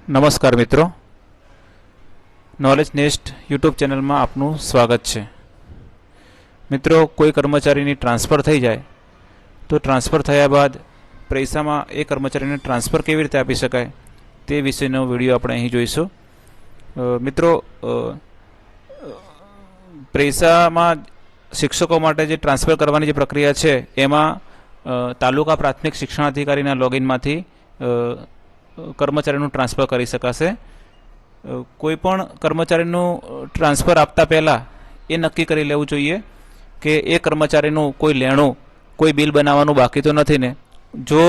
નમસ્કાર મિત્રો, knowledge nest YouTube ચેનલમાં આપનું સ્વાગત છે। મિત્રો, કોઈ કર્મચારીની ટ્રાન્સફર થઈ જાય તો ટ્રાન્સફર થયા બાદ પૈસામાં એ કર્મચારીને ટ્રાન્સફર કેવી રીતે આપી શકાય તે વિશેનો વિડીયો આપણે અહીં જોઈશું। મિત્રો, પૈસામાં શિક્ષકો માટે જે ટ્રાન્સફર કરવાની જે પ્રક્રિયા છે એમાં તાલુકા પ્રાથમિક શિક્ષણાધિકારીના લોગિનમાંથી કર્મચારીનું ટ્રાન્સફર કરી શકાશે। કોઈપણ કર્મચારીનું ટ્રાન્સફર આપતા પહેલાં એ નક્કી કરી લેવું જોઈએ કે એ કર્મચારીનું કોઈ લેણું, કોઈ બિલ બનાવવાનું બાકી તો નથી ને। જો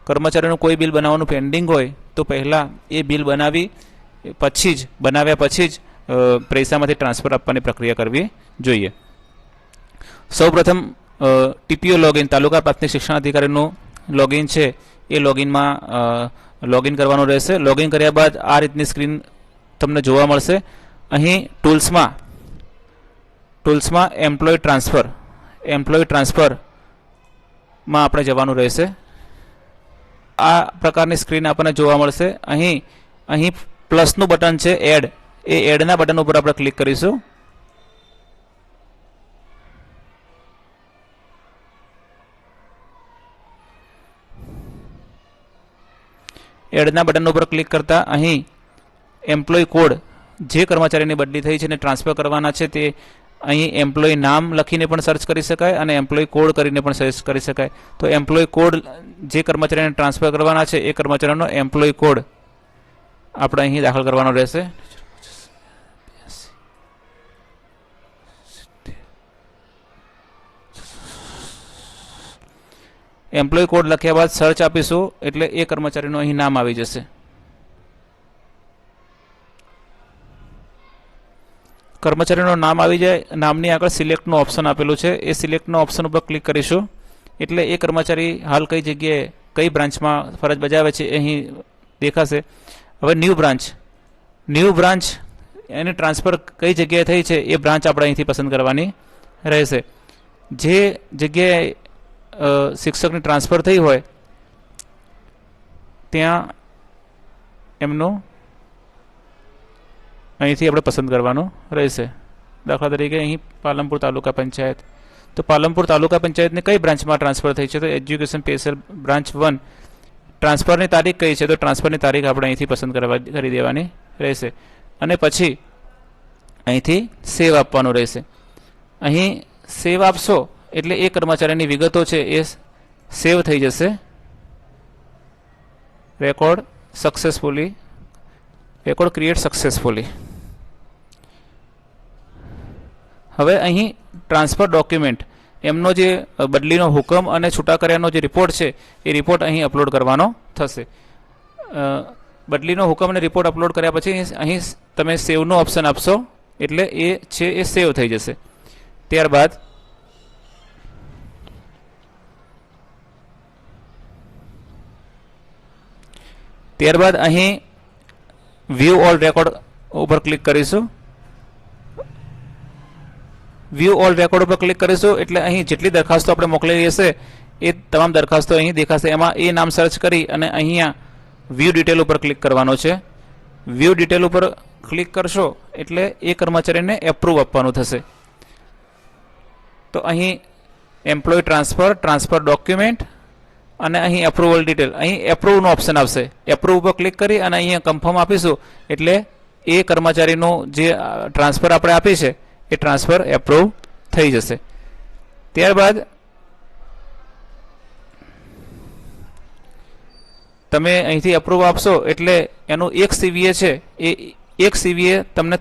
કર્મચારીનું કોઈ બિલ બનાવવાનું પેન્ડિંગ હોય તો પહેલાં એ બિલ બનાવ્યા પછી જ પૈસામાંથી ટ્રાન્સફર આપવાની પ્રક્રિયા કરવી જોઈએ। સૌપ્રથમ ટીપીઓ લોગિન, તાલુકા પ્રાથમિક શિક્ષણાધિકારીનું લોગિન છે એ લોગિનમાં લોગિન કરવાનું રહેશે। લોગિન કર્યા બાદ આ રીતની સ્ક્રીન તમને જોવા મળશે। અહીં ટૂલ્સમાં એમ્પ્લોય ટ્રાન્સફરમાં આપણે જવાનું રહેશે। આ પ્રકારની સ્ક્રીન આપણને જોવા મળશે। અહીં પ્લસનું બટન છે એડ, એ એડના બટન ઉપર આપણે ક્લિક કરીશું। એડના બટન ઉપર ક્લિક કરતા અહીં એમ્પ્લોય કોડ, જે કર્મચારીની બદલી થઈ છે અને ટ્રાન્સફર કરવાના છે તે અહીં એમ્પ્લોય નામ લખીને પણ સર્ચ કરી શકાય અને એમ્પ્લોય કોડ કરીને પણ સર્ચ કરી શકાય। તો એમ્પ્લોય કોડ, જે કર્મચારીને ટ્રાન્સફર કરવાના છે એ કર્મચારીનો એમ્પ્લોય કોડ આપણે અહીં દાખલ કરવાનો રહેશે। એમ્પ્લોય કોડ લખ્યા બાદ સર્ચ આપીશું એટલે એ કર્મચારીનું અહીં નામ આવી જશે। કર્મચારીનું નામ આવી જાય, નામની આગળ સિલેક્ટનું ઓપ્શન આપેલું છે, એ સિલેક્ટનું ઓપ્શન ઉપર ક્લિક કરીશું એટલે એ કર્મચારી હાલ કઈ જગ્યાએ, કઈ બ્રાન્ચમાં ફરજ બજાવે છે અહીં દેખાશે। હવે ન્યૂ બ્રાન્ચ એની ટ્રાન્સફર કઈ જગ્યાએ થઈ છે એ બ્રાન્ચ આપણે અહીંથી પસંદ કરવાની રહેશે। જે જગ્યાએ શિક્ષકની ટ્રાન્સફર થઈ હોય ત્યાં એમનું અહીંથી આપણે પસંદ કરવાનું રહેશે। દાખલા તરીકે અહીં પાલનપુર તાલુકા પંચાયત, તો પાલનપુર તાલુકા પંચાયતની કઈ બ્રાન્ચમાં ટ્રાન્સફર થઈ છે તો એજ્યુકેશન સ્પેશિયલ બ્રાન્ચ 1। ટ્રાન્સફરની તારીખ કઈ છે તો ટ્રાન્સફરની તારીખ આપણે અહીંથી પસંદ કરી દેવાની રહેશે અને પછી અહીંથી સેવ આપવાનું રહેશે। અહીં સેવ આપશો એટલે એ કર્મચારીની વિગતો છે એ સેવ થઈ જશે। Record create successfully. હવે અહીં ટ્રાન્સફર ડોક્યુમેન્ટ, એમનો જે બદલીનો હુકમ અને છૂટા કર્યાનો જે રિપોર્ટ છે એ રિપોર્ટ અહીં અપલોડ કરવાનો થશે। બદલીનો હુકમ અને રિપોર્ટ અપલોડ કર્યા પછી અહીં તમે સેવનો ઓપ્શન આપશો એટલે એ છે એ સેવ થઈ જશે। ત્યારબાદ અહીં વ્યૂ ઓલ રેકોર્ડ ઉપર ક્લિક કરીશું। વ્યૂ ઓલ રેકોર્ડ ઉપર ક્લિક કરીશું એટલે અહીં જેટલી દરખાસ્તો આપણે મોકલેલી હશે એ તમામ દરખાસ્તો અહીં દેખાશે। એમાં એ નામ સર્ચ કરી અને અહીંયા વ્યૂ ડિટેલ ઉપર ક્લિક કરવાનો છે। વ્યૂ ડિટેલ ઉપર ક્લિક કરશો એટલે એ કર્મચારીને એપ્રુવ આપવાનું થશે। તો અહીં એમ્પ્લોય ટ્રાન્સફર ડોક્યુમેન્ટ અને અહીં એપ્રુવલ ડિટેલ, અહીં એપ્રુવનો ઓપ્શન આવશે। એપ્રુવ ઉપર ક્લિક કરી અને અહીંયા કન્ફર્મ આપીશું એટલે એ કર્મચારીનું જે ટ્રાન્સફર આપણે આપી છે એ ટ્રાન્સફર એપ્રુવ થઈ જશે। ત્યારબાદ તમે અહીંથી એપ્રુવ આપશો એટલે એનું 1 CVA છે એ 1 CVA તમને